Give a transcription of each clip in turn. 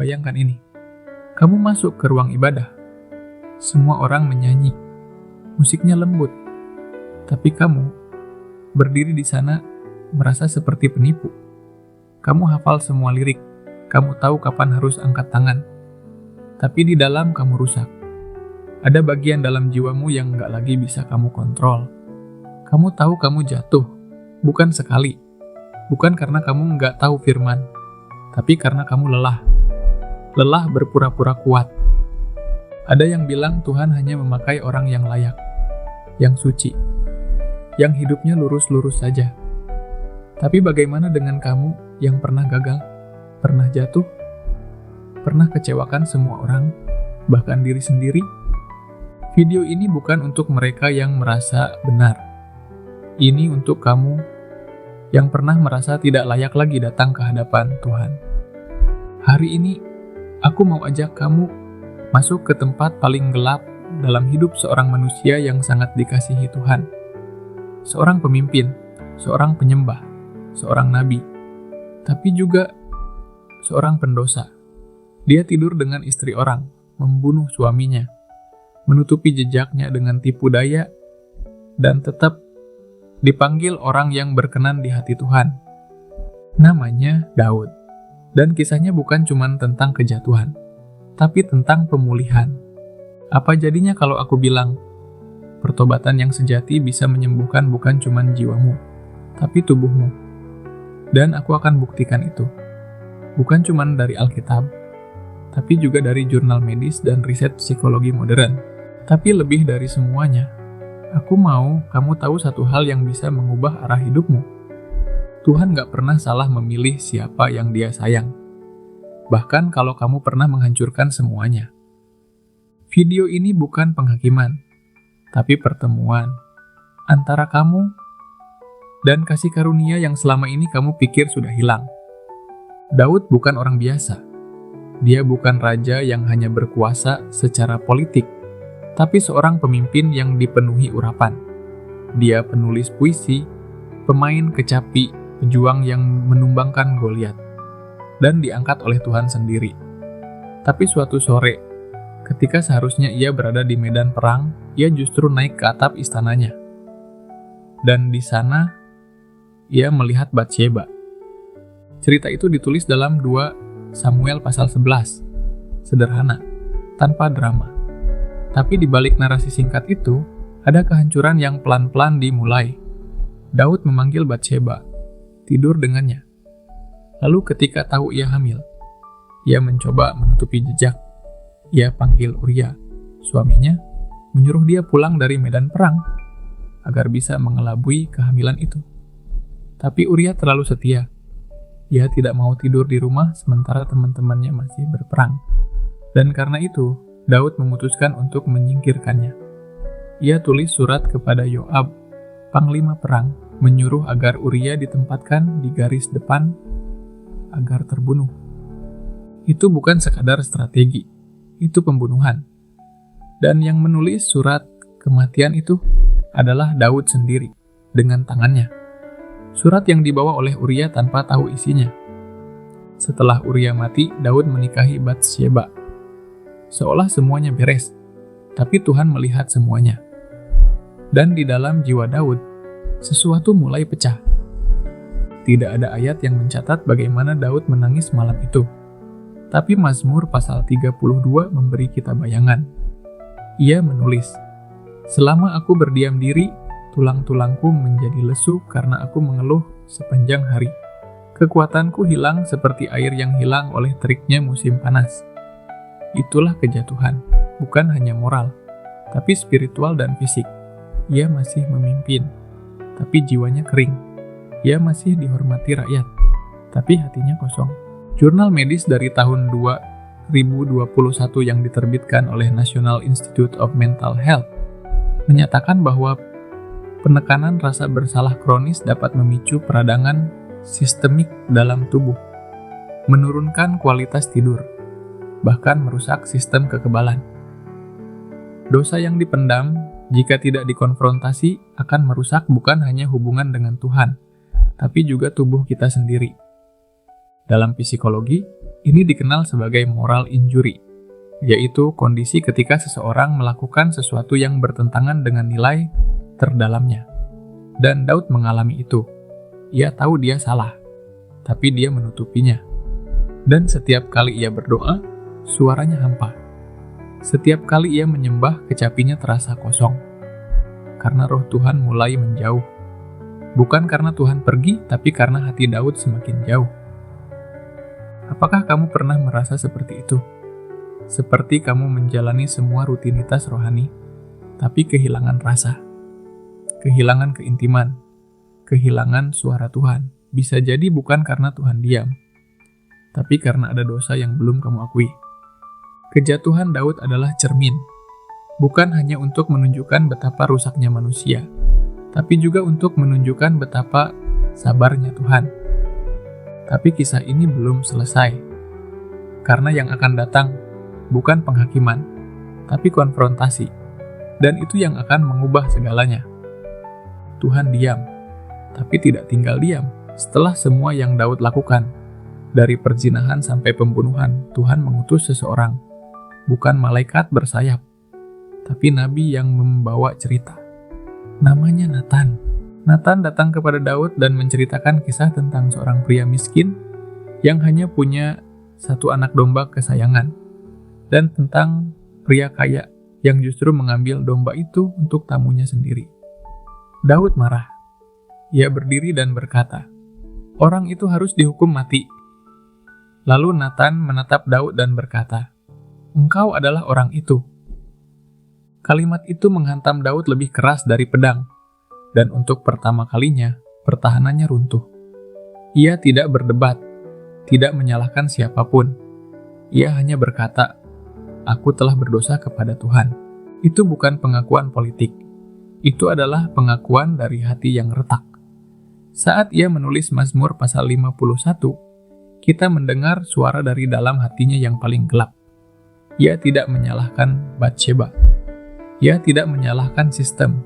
bayangkan ini. Kamu masuk ke ruang ibadah. Semua orang menyanyi. Musiknya lembut. Tapi kamu berdiri di sana merasa seperti penipu. Kamu hafal semua lirik. Kamu tahu kapan harus angkat tangan. Tapi di dalam kamu rusak. Ada bagian dalam jiwamu yang gak lagi bisa kamu kontrol. Kamu tahu kamu jatuh. Bukan sekali. Bukan karena kamu gak tahu firman. Tapi karena kamu lelah. Lelah berpura-pura kuat. Ada yang bilang Tuhan hanya memakai orang yang layak. Yang suci. Yang hidupnya lurus-lurus saja. Tapi bagaimana dengan kamu yang pernah gagal? Pernah jatuh? Pernah kecewakan semua orang? Bahkan diri sendiri? Video ini bukan untuk mereka yang merasa benar. Ini untuk kamu yang pernah merasa tidak layak lagi datang ke hadapan Tuhan. Hari ini, aku mau ajak kamu masuk ke tempat paling gelap dalam hidup seorang manusia yang sangat dikasihi Tuhan. Seorang pemimpin, seorang penyembah, seorang nabi, tapi juga seorang pendosa. Dia tidur dengan istri orang, membunuh suaminya, menutupi jejaknya dengan tipu daya, dan tetap dipanggil orang yang berkenan di hati Tuhan. Namanya Daud. Dan kisahnya bukan cuma tentang kejatuhan, tapi tentang pemulihan. Apa jadinya kalau aku bilang, pertobatan yang sejati bisa menyembuhkan bukan cuma jiwamu, tapi tubuhmu. Dan aku akan buktikan itu. Bukan cuma dari Alkitab, tapi juga dari jurnal medis dan riset psikologi modern. Tapi lebih dari semuanya, aku mau kamu tahu satu hal yang bisa mengubah arah hidupmu. Tuhan gak pernah salah memilih siapa yang Dia sayang. Bahkan kalau kamu pernah menghancurkan semuanya. Video ini bukan penghakiman, tapi pertemuan antara kamu dan kasih karunia yang selama ini kamu pikir sudah hilang. Daud bukan orang biasa. Dia bukan raja yang hanya berkuasa secara politik, tapi seorang pemimpin yang dipenuhi urapan. Dia penulis puisi, pemain kecapi, pejuang yang menumbangkan Goliat, dan diangkat oleh Tuhan sendiri. Tapi suatu sore, ketika seharusnya ia berada di medan perang, ia justru naik ke atap istananya. Dan di sana, ia melihat Batsheba. Cerita itu ditulis dalam 2 Samuel pasal 11. Sederhana, tanpa drama. Tapi di balik narasi singkat itu, ada kehancuran yang pelan-pelan dimulai. Daud memanggil Batsheba, tidur dengannya. Lalu ketika tahu ia hamil, ia mencoba menutupi jejak. Ia panggil Uria, suaminya, menyuruh dia pulang dari medan perang, agar bisa mengelabui kehamilan itu. Tapi Uria terlalu setia. Ia tidak mau tidur di rumah sementara teman-temannya masih berperang. Dan karena itu, Daud memutuskan untuk menyingkirkannya. Ia tulis surat kepada Yoab, panglima perang, menyuruh agar Uria ditempatkan di garis depan agar terbunuh. Itu bukan sekadar strategi, itu pembunuhan. Dan yang menulis surat kematian itu adalah Daud sendiri, dengan tangannya. Surat yang dibawa oleh Uria tanpa tahu isinya. Setelah Uria mati, Daud menikahi Batsheba. Seolah semuanya beres, tapi Tuhan melihat semuanya. Dan di dalam jiwa Daud, sesuatu mulai pecah. Tidak ada ayat yang mencatat bagaimana Daud menangis malam itu. Tapi Mazmur pasal 32 memberi kita bayangan. Ia menulis, "Selama aku berdiam diri, tulang-tulangku menjadi lesu karena aku mengeluh sepanjang hari. Kekuatanku hilang seperti air yang hilang oleh teriknya musim panas." Itulah kejatuhan, bukan hanya moral, tapi spiritual dan fisik. Ia masih memimpin, tapi jiwanya kering. Ia masih dihormati rakyat, tapi hatinya kosong. Jurnal medis dari tahun 2021 yang diterbitkan oleh National Institute of Mental Health menyatakan bahwa penekanan rasa bersalah kronis dapat memicu peradangan sistemik dalam tubuh, menurunkan kualitas tidur, bahkan merusak sistem kekebalan. Dosa yang dipendam, jika tidak dikonfrontasi, akan merusak bukan hanya hubungan dengan Tuhan, tapi juga tubuh kita sendiri. Dalam psikologi, Ini dikenal sebagai moral injury, yaitu kondisi ketika seseorang melakukan sesuatu yang bertentangan dengan nilai terdalamnya. Dan Daud mengalami itu. Ia tahu dia salah, tapi dia menutupinya. Dan setiap kali ia berdoa, suaranya hampa. Setiap kali ia menyembah, kecapinya terasa kosong. Karena roh Tuhan mulai menjauh. Bukan karena Tuhan pergi, tapi karena hati Daud semakin jauh. Apakah kamu pernah merasa seperti itu? Seperti kamu menjalani semua rutinitas rohani, tapi kehilangan rasa, kehilangan keintiman, kehilangan suara Tuhan. Bisa jadi bukan karena Tuhan diam, tapi karena ada dosa yang belum kamu akui. Kejatuhan Daud adalah cermin, bukan hanya untuk menunjukkan betapa rusaknya manusia, tapi juga untuk menunjukkan betapa sabarnya Tuhan. Tapi kisah ini belum selesai, karena yang akan datang bukan penghakiman, tapi konfrontasi, dan itu yang akan mengubah segalanya. Tuhan diam, tapi tidak tinggal diam. Setelah semua yang Daud lakukan, dari perzinahan sampai pembunuhan, Tuhan mengutus seseorang, bukan malaikat bersayap, tapi nabi yang membawa cerita. Namanya Natan. Natan datang kepada Daud dan menceritakan kisah tentang seorang pria miskin yang hanya punya satu anak domba kesayangan, dan tentang pria kaya yang justru mengambil domba itu untuk tamunya sendiri. Daud marah. Ia berdiri dan berkata, "Orang itu harus dihukum mati." Lalu Natan menatap Daud dan berkata, "Engkau adalah orang itu." Kalimat itu menghantam Daud lebih keras dari pedang. Dan untuk pertama kalinya, pertahanannya runtuh. Ia tidak berdebat, tidak menyalahkan siapapun. Ia hanya berkata, "Aku telah berdosa kepada Tuhan." Itu bukan pengakuan politik. Itu adalah pengakuan dari hati yang retak. Saat ia menulis Mazmur pasal 51, kita mendengar suara dari dalam hatinya yang paling gelap. Ia tidak menyalahkan Batsheba. Ia tidak menyalahkan sistem.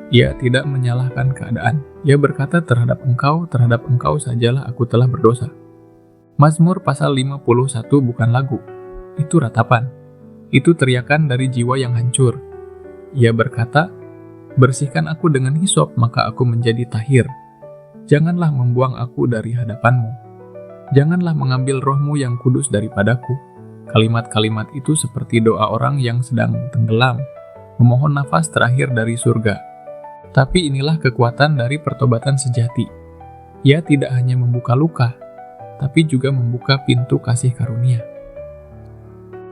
Ia tidak menyalahkan keadaan. Ia berkata, terhadap engkau sajalah aku telah berdosa. Mazmur pasal 51 bukan lagu. Itu ratapan. Itu teriakan dari jiwa yang hancur. Ia berkata, "Bersihkan aku dengan hisop, maka aku menjadi tahir. Janganlah membuang aku dari hadapanmu. Janganlah mengambil rohmu yang kudus daripadaku." Kalimat-kalimat itu seperti doa orang yang sedang tenggelam, memohon nafas terakhir dari surga. Tapi inilah kekuatan dari pertobatan sejati. Ia tidak hanya membuka luka, tapi juga membuka pintu kasih karunia.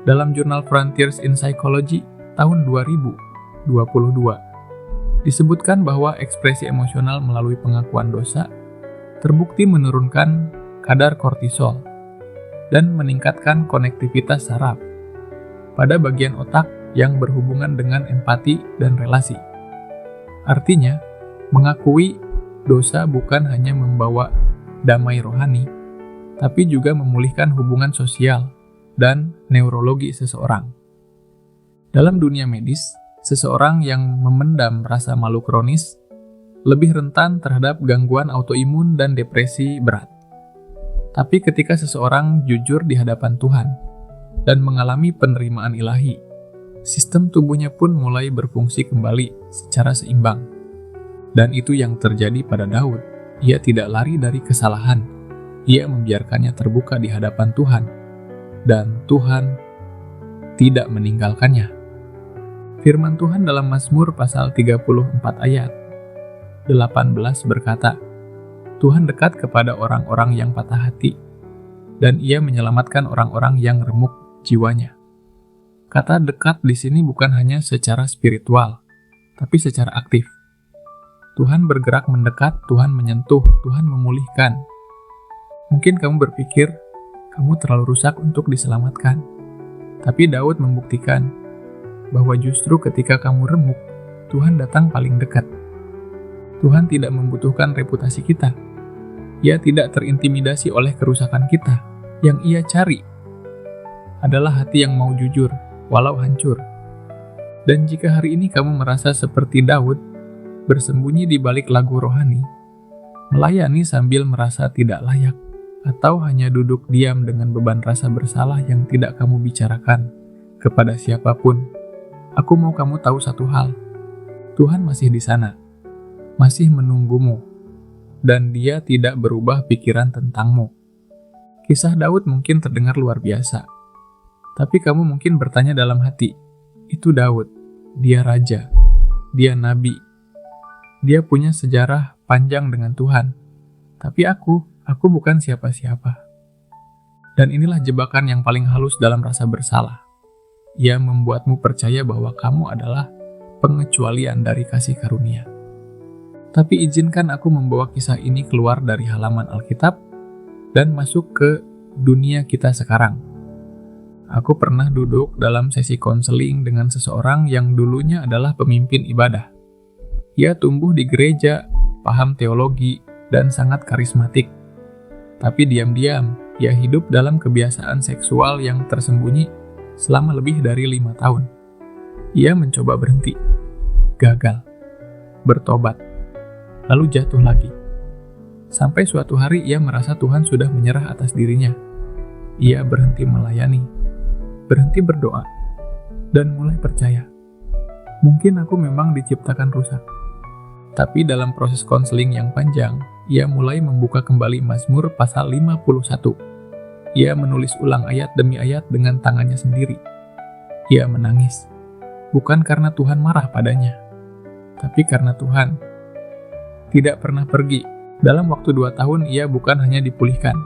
Dalam jurnal Frontiers in Psychology tahun 2022, disebutkan bahwa ekspresi emosional melalui pengakuan dosa terbukti menurunkan kadar kortisol dan meningkatkan konektivitas saraf pada bagian otak yang berhubungan dengan empati dan relasi. Artinya, mengakui dosa bukan hanya membawa damai rohani, tapi juga memulihkan hubungan sosial dan neurologi seseorang. Dalam dunia medis, seseorang yang memendam rasa malu kronis lebih rentan terhadap gangguan autoimun dan depresi berat. Tapi ketika seseorang jujur di hadapan Tuhan dan mengalami penerimaan ilahi, sistem tubuhnya pun mulai berfungsi kembali secara seimbang. Dan itu yang terjadi pada Daud. Ia tidak lari dari kesalahan. Ia membiarkannya terbuka di hadapan Tuhan. Dan Tuhan tidak meninggalkannya. Firman Tuhan dalam Mazmur pasal 34 ayat 18 berkata, "Tuhan dekat kepada orang-orang yang patah hati, dan Ia menyelamatkan orang-orang yang remuk jiwanya." Kata dekat di sini bukan hanya secara spiritual, tapi secara aktif. Tuhan bergerak mendekat, Tuhan menyentuh, Tuhan memulihkan. Mungkin kamu berpikir, kamu terlalu rusak untuk diselamatkan. Tapi Daud membuktikan bahwa justru ketika kamu remuk, Tuhan datang paling dekat. Tuhan tidak membutuhkan reputasi kita. Ia tidak terintimidasi oleh kerusakan kita. Yang Ia cari adalah hati yang mau jujur, walau hancur. Dan jika hari ini kamu merasa seperti Daud, bersembunyi di balik lagu rohani, melayani sambil merasa tidak layak, Atau hanya duduk diam dengan beban rasa bersalah yang tidak kamu bicarakan kepada siapapun? Aku mau kamu tahu satu hal. Tuhan masih di sana, masih menunggumu, dan Dia tidak berubah pikiran tentangmu. Kisah Daud mungkin terdengar luar biasa, tapi kamu mungkin bertanya dalam hati, itu Daud, dia raja, dia nabi, dia punya sejarah panjang dengan Tuhan. Tapi aku bukan siapa-siapa. Dan inilah jebakan yang paling halus dalam rasa bersalah. Ia membuatmu percaya bahwa kamu adalah pengecualian dari kasih karunia. Tapi izinkan aku membawa kisah ini keluar dari halaman Alkitab dan masuk ke dunia kita sekarang. Aku pernah duduk dalam sesi konseling dengan seseorang yang dulunya adalah pemimpin ibadah. Ia tumbuh di gereja, paham teologi, dan sangat karismatik. Tapi diam-diam, ia hidup dalam kebiasaan seksual yang tersembunyi selama lebih dari 5 tahun. Ia mencoba berhenti, gagal, bertobat, lalu jatuh lagi. Sampai suatu hari ia merasa Tuhan sudah menyerah atas dirinya. Ia berhenti melayani, berhenti berdoa, dan mulai percaya. Mungkin aku memang diciptakan rusak. Tapi dalam proses konseling yang panjang, ia mulai membuka kembali Mazmur pasal 51. Ia menulis ulang ayat demi ayat dengan tangannya sendiri. Ia menangis, bukan karena Tuhan marah padanya, tapi karena Tuhan tidak pernah pergi. Dalam waktu 2 tahun ia bukan hanya dipulihkan,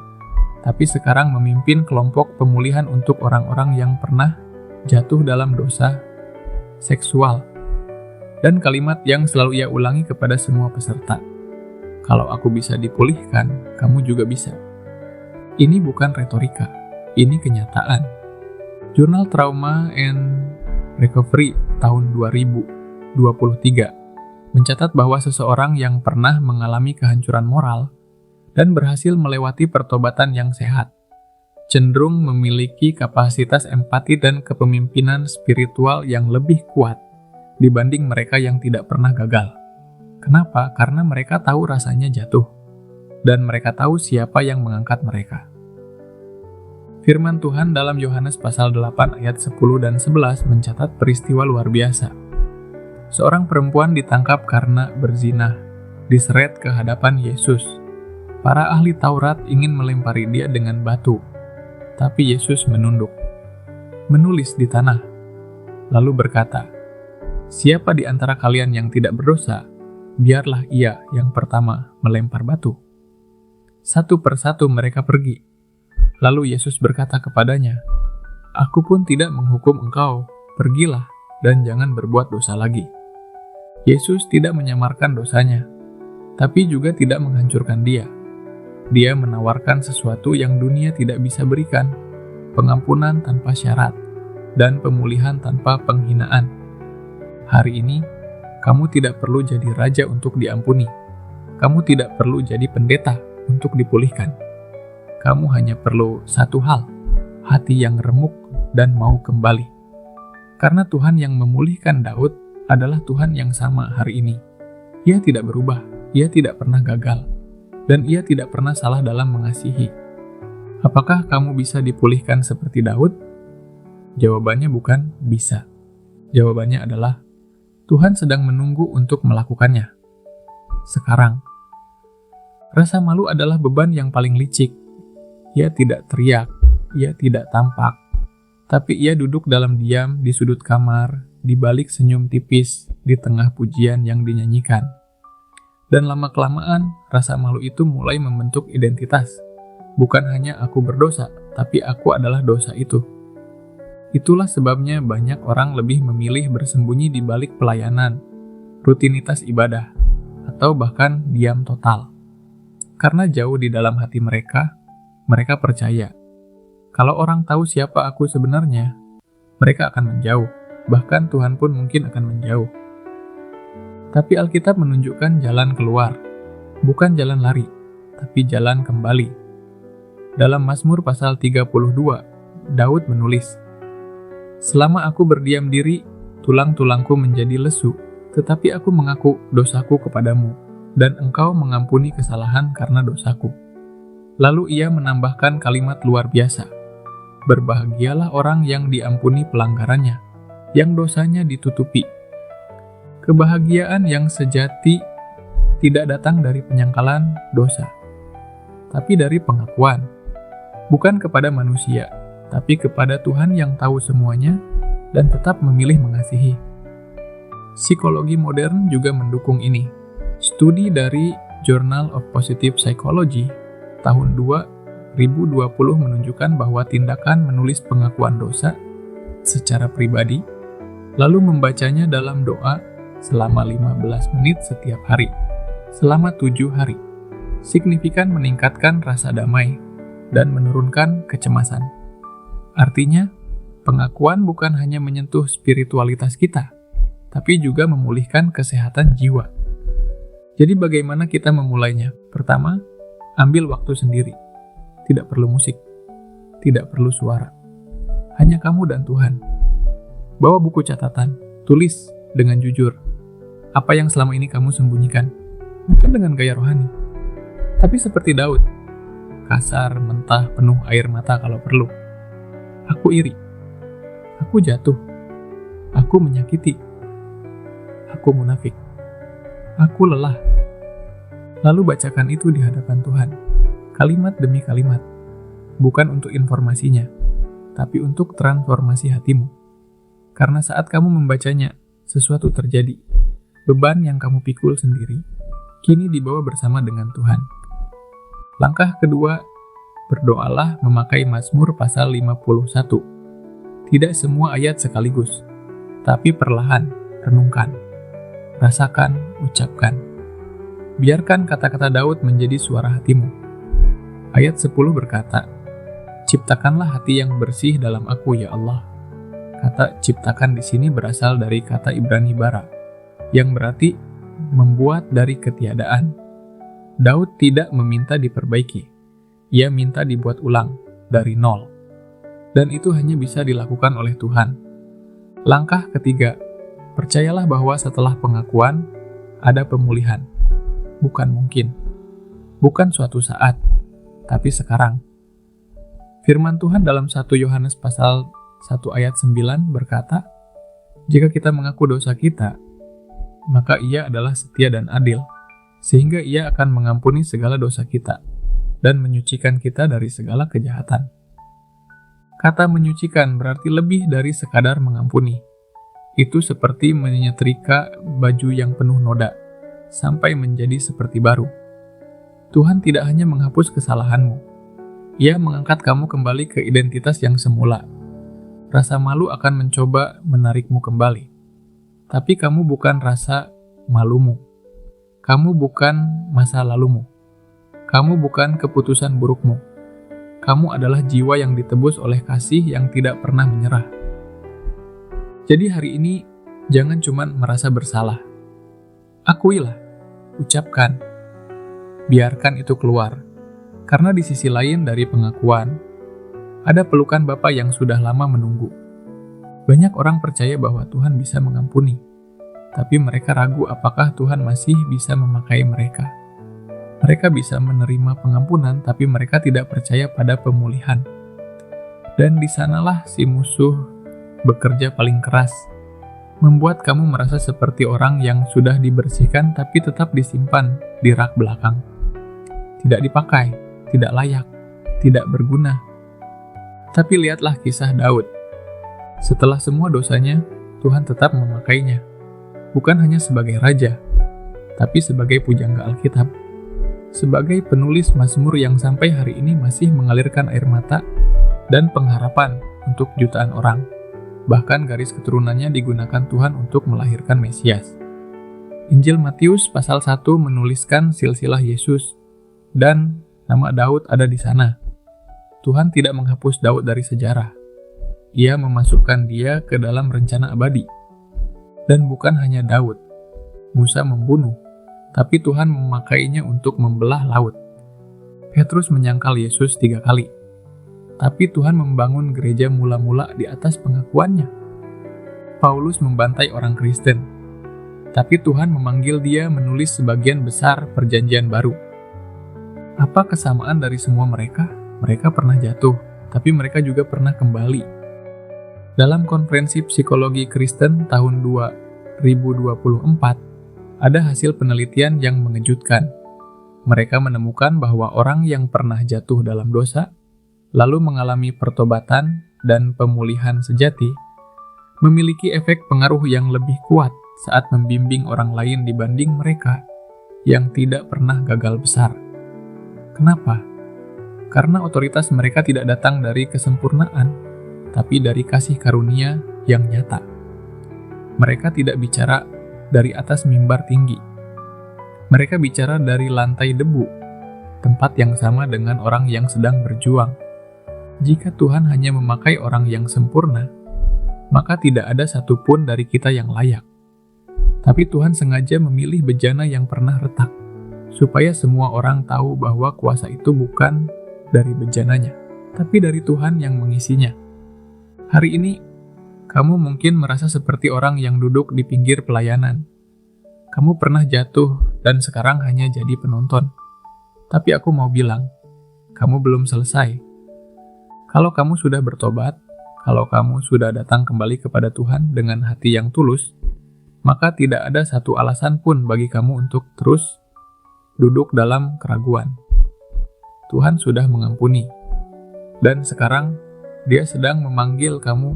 tapi sekarang memimpin kelompok pemulihan untuk orang-orang yang pernah jatuh dalam dosa seksual. Dan kalimat yang selalu ia ulangi kepada semua peserta, kalau aku bisa dipulihkan, kamu juga bisa. Ini bukan retorika, ini kenyataan. Jurnal Trauma and Recovery tahun 2023 mencatat bahwa seseorang yang pernah mengalami kehancuran moral dan berhasil melewati pertobatan yang sehat, cenderung memiliki kapasitas empati dan kepemimpinan spiritual yang lebih kuat dibanding mereka yang tidak pernah gagal. Kenapa? Karena mereka tahu rasanya jatuh, dan mereka tahu siapa yang mengangkat mereka. Firman Tuhan dalam Yohanes pasal 8 ayat 10 dan 11 mencatat peristiwa luar biasa. Seorang perempuan ditangkap karena berzina, diseret ke hadapan Yesus. Para ahli Taurat ingin melempari dia dengan batu, tapi Yesus menunduk, menulis di tanah, lalu berkata, "Siapa di antara kalian yang tidak berdosa, biarlah ia yang pertama melempar batu." Satu persatu mereka pergi. Lalu Yesus berkata kepadanya, "Aku pun tidak menghukum engkau, pergilah dan jangan berbuat dosa lagi." Yesus tidak menyamarkan dosanya, tapi juga tidak menghancurkan dia. Dia menawarkan sesuatu yang dunia tidak bisa berikan, pengampunan tanpa syarat, dan pemulihan tanpa penghinaan. Hari ini, kamu tidak perlu jadi raja untuk diampuni. Kamu tidak perlu jadi pendeta untuk dipulihkan. Kamu hanya perlu satu hal, hati yang remuk dan mau kembali. Karena Tuhan yang memulihkan Daud adalah Tuhan yang sama hari ini. Ia tidak berubah, ia tidak pernah gagal, dan ia tidak pernah salah dalam mengasihi. Apakah kamu bisa dipulihkan seperti Daud? Jawabannya bukan bisa. Jawabannya adalah Tuhan sedang menunggu untuk melakukannya. Sekarang, rasa malu adalah beban yang paling licik. Ia tidak teriak, ia tidak tampak, tapi ia duduk dalam diam di sudut kamar, di balik senyum tipis, di tengah pujian yang dinyanyikan. Dan lama-kelamaan, rasa malu itu mulai membentuk identitas. Bukan hanya aku berdosa, tapi aku adalah dosa itu. Itulah sebabnya banyak orang lebih memilih bersembunyi di balik pelayanan, rutinitas ibadah, atau bahkan diam total. Karena jauh di dalam hati mereka percaya, kalau orang tahu siapa aku sebenarnya, mereka akan menjauh, bahkan Tuhan pun mungkin akan menjauh. Tapi Alkitab menunjukkan jalan keluar, bukan jalan lari, tapi jalan kembali. Dalam Mazmur pasal 32, Daud menulis, "Selama aku berdiam diri, tulang-tulangku menjadi lesu, tetapi aku mengaku dosaku kepadamu, dan engkau mengampuni kesalahan karena dosaku. Lalu ia menambahkan kalimat luar biasa. Berbahagialah orang yang diampuni pelanggarannya, yang dosanya ditutupi. Kebahagiaan yang sejati tidak datang dari penyangkalan dosa, tapi dari pengakuan. Bukan kepada manusia, tapi kepada Tuhan yang tahu semuanya dan tetap memilih mengasihi. Psikologi modern juga mendukung ini. Studi dari Journal of Positive Psychology tahun 2020 menunjukkan bahwa tindakan menulis pengakuan dosa secara pribadi, lalu membacanya dalam doa selama 15 menit setiap hari, selama 7 hari, signifikan meningkatkan rasa damai dan menurunkan kecemasan. Artinya, pengakuan bukan hanya menyentuh spiritualitas kita, tapi juga memulihkan kesehatan jiwa. Jadi bagaimana kita memulainya? Pertama, ambil waktu sendiri. Tidak perlu musik, tidak perlu suara. Hanya kamu dan Tuhan. Bawa buku catatan, tulis dengan jujur. Apa yang selama ini kamu sembunyikan? Bukan dengan gaya rohani, tapi seperti Daud. Kasar, mentah, penuh air mata kalau perlu. Aku iri. Aku jatuh. Aku menyakiti. Aku munafik. Aku lelah. Lalu bacakan itu di hadapan Tuhan, kalimat demi kalimat, bukan untuk informasinya, tapi untuk transformasi hatimu. Karena saat kamu membacanya, sesuatu terjadi. Beban yang kamu pikul sendiri, kini dibawa bersama dengan Tuhan. Langkah kedua, berdoalah memakai Mazmur pasal 51. Tidak semua ayat sekaligus, tapi perlahan, renungkan, rasakan, ucapkan. Biarkan kata-kata Daud menjadi suara hatimu. Ayat 10 berkata, "Ciptakanlah hati yang bersih dalam aku, ya Allah." Kata ciptakan di sini berasal dari kata Ibrani bara, yang berarti membuat dari ketiadaan. Daud tidak meminta diperbaiki. Ia minta dibuat ulang, dari nol. Dan itu hanya bisa dilakukan oleh Tuhan. Langkah ketiga, percayalah bahwa setelah pengakuan, ada pemulihan. Bukan mungkin. Bukan suatu saat, tapi sekarang. Firman Tuhan dalam 1 Yohanes pasal 1 ayat 9 berkata, "Jika kita mengaku dosa kita, maka Ia adalah setia dan adil, sehingga Ia akan mengampuni segala dosa kita dan menyucikan kita dari segala kejahatan." Kata menyucikan berarti lebih dari sekadar mengampuni. Itu seperti menyetrika baju yang penuh noda, sampai menjadi seperti baru. Tuhan tidak hanya menghapus kesalahanmu, Ia mengangkat kamu kembali ke identitas yang semula. Rasa malu akan mencoba menarikmu kembali. Tapi kamu bukan rasa malumu. Kamu bukan masa lalumu. Kamu bukan keputusan burukmu. Kamu adalah jiwa yang ditebus oleh kasih yang tidak pernah menyerah. Jadi hari ini, jangan cuma merasa bersalah. Akuilah, ucapkan, biarkan itu keluar. Karena di sisi lain dari pengakuan, ada pelukan Bapa yang sudah lama menunggu. Banyak orang percaya bahwa Tuhan bisa mengampuni, tapi mereka ragu apakah Tuhan masih bisa memakai mereka. Mereka bisa menerima pengampunan, tapi mereka tidak percaya pada pemulihan. Dan di sanalah si musuh bekerja paling keras, membuat kamu merasa seperti orang yang sudah dibersihkan tapi tetap disimpan di rak belakang. Tidak dipakai, tidak layak, tidak berguna. Tapi lihatlah kisah Daud. Setelah semua dosanya, Tuhan tetap memakainya. Bukan hanya sebagai raja, tapi sebagai pujangga Alkitab. Sebagai penulis Mazmur yang sampai hari ini masih mengalirkan air mata dan pengharapan untuk jutaan orang. Bahkan garis keturunannya digunakan Tuhan untuk melahirkan Mesias. Injil Matius pasal 1 menuliskan silsilah Yesus, dan nama Daud ada di sana. Tuhan tidak menghapus Daud dari sejarah. Ia memasukkan dia ke dalam rencana abadi. Dan bukan hanya Daud. Musa membunuh, tapi Tuhan memakainya untuk membelah laut. Petrus menyangkal Yesus 3 kali. Tapi Tuhan membangun gereja mula-mula di atas pengakuannya. Paulus membantai orang Kristen, tapi Tuhan memanggil dia menulis sebagian besar perjanjian baru. Apa kesamaan dari semua mereka? Mereka pernah jatuh, tapi mereka juga pernah kembali. Dalam konferensi psikologi Kristen tahun 2024, ada hasil penelitian yang mengejutkan. Mereka menemukan bahwa orang yang pernah jatuh dalam dosa, lalu mengalami pertobatan dan pemulihan sejati, memiliki efek pengaruh yang lebih kuat saat membimbing orang lain dibanding mereka yang tidak pernah gagal besar. Kenapa? Karena otoritas mereka tidak datang dari kesempurnaan, tapi dari kasih karunia yang nyata. Mereka tidak bicara dari atas mimbar tinggi. Mereka bicara dari lantai debu, tempat yang sama dengan orang yang sedang berjuang. Jika Tuhan hanya memakai orang yang sempurna, maka tidak ada satupun dari kita yang layak. Tapi Tuhan sengaja memilih bejana yang pernah retak, supaya semua orang tahu bahwa kuasa itu bukan dari bejananya, tapi dari Tuhan yang mengisinya. Hari ini, kamu mungkin merasa seperti orang yang duduk di pinggir pelayanan. Kamu pernah jatuh dan sekarang hanya jadi penonton. Tapi aku mau bilang, kamu belum selesai. Kalau kamu sudah bertobat, kalau kamu sudah datang kembali kepada Tuhan dengan hati yang tulus, maka tidak ada satu alasan pun bagi kamu untuk terus duduk dalam keraguan. Tuhan sudah mengampuni, dan sekarang Dia sedang memanggil kamu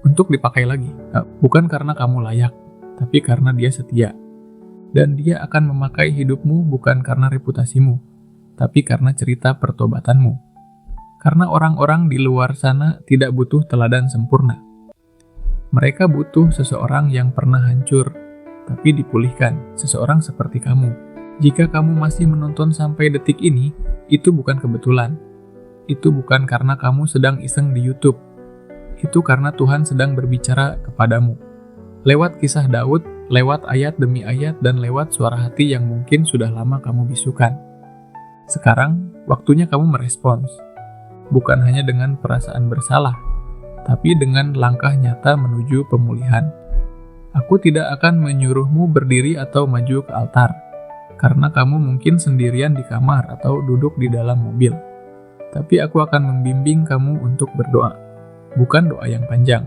untuk dipakai lagi. Bukan karena kamu layak, tapi karena Dia setia. Dan Dia akan memakai hidupmu bukan karena reputasimu, tapi karena cerita pertobatanmu. Karena orang-orang di luar sana tidak butuh teladan sempurna. Mereka butuh seseorang yang pernah hancur, tapi dipulihkan, seseorang seperti kamu. Jika kamu masih menonton sampai detik ini, itu bukan kebetulan. Itu bukan karena kamu sedang iseng di YouTube. Itu karena Tuhan sedang berbicara kepadamu. Lewat kisah Daud, lewat ayat demi ayat, dan lewat suara hati yang mungkin sudah lama kamu bisukan. Sekarang, waktunya kamu merespons. Bukan hanya dengan perasaan bersalah, tapi dengan langkah nyata menuju pemulihan. Aku tidak akan menyuruhmu berdiri atau maju ke altar, karena kamu mungkin sendirian di kamar atau duduk di dalam mobil. Tapi aku akan membimbing kamu untuk berdoa. Bukan doa yang panjang,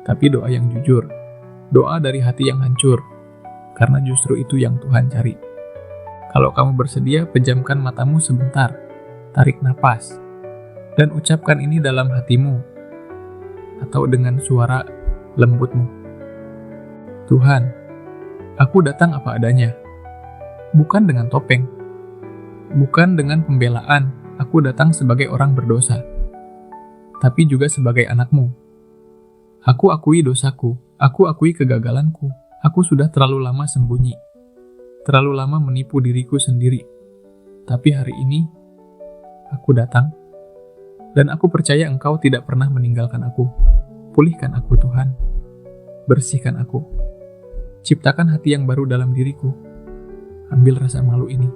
tapi doa yang jujur. Doa dari hati yang hancur, karena justru itu yang Tuhan cari. Kalau kamu bersedia, pejamkan matamu sebentar, tarik napas, dan ucapkan ini dalam hatimu, atau dengan suara lembutmu. Tuhan, aku datang apa adanya. Bukan dengan topeng, bukan dengan pembelaan, aku datang sebagai orang berdosa, tapi juga sebagai anakmu. Aku akui dosaku, aku akui kegagalanku, aku sudah terlalu lama sembunyi, terlalu lama menipu diriku sendiri. Tapi hari ini, aku datang, dan aku percaya Engkau tidak pernah meninggalkan aku. Pulihkan aku Tuhan, bersihkan aku, ciptakan hati yang baru dalam diriku. Ambil rasa malu ini,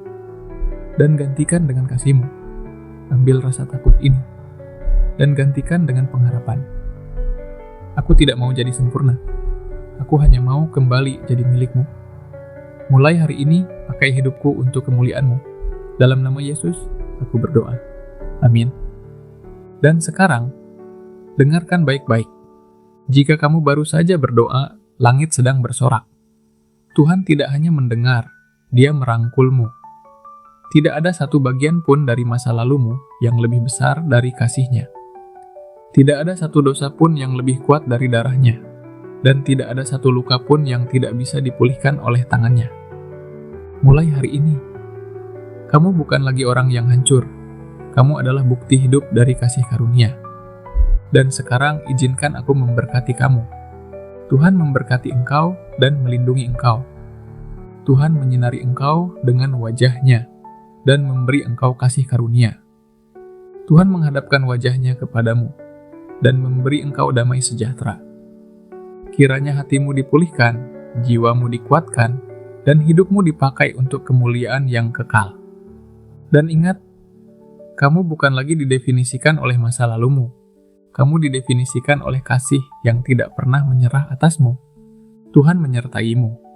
dan gantikan dengan kasih-Mu. Ambil rasa takut ini, dan gantikan dengan pengharapan. Aku tidak mau jadi sempurna. Aku hanya mau kembali jadi milik-Mu. Mulai hari ini, pakai hidupku untuk kemuliaan-Mu. Dalam nama Yesus, aku berdoa. Amin. Dan sekarang, dengarkan baik-baik. Jika kamu baru saja berdoa, langit sedang bersorak. Tuhan tidak hanya mendengar, Dia merangkulmu. Tidak ada satu bagian pun dari masa lalumu yang lebih besar dari kasih-Nya. Tidak ada satu dosa pun yang lebih kuat dari darah-Nya. Dan tidak ada satu luka pun yang tidak bisa dipulihkan oleh tangan-Nya. Mulai hari ini, kamu bukan lagi orang yang hancur. Kamu adalah bukti hidup dari kasih karunia. Dan sekarang izinkan aku memberkati kamu. Tuhan memberkati engkau dan melindungi engkau. Tuhan menyinari engkau dengan wajah-Nya dan memberi engkau kasih karunia. Tuhan menghadapkan wajah-Nya kepadamu dan memberi engkau damai sejahtera. Kiranya hatimu dipulihkan, jiwamu dikuatkan, dan hidupmu dipakai untuk kemuliaan yang kekal. Dan ingat, kamu bukan lagi didefinisikan oleh masa lalumu. Kamu didefinisikan oleh kasih yang tidak pernah menyerah atasmu. Tuhan menyertaimu.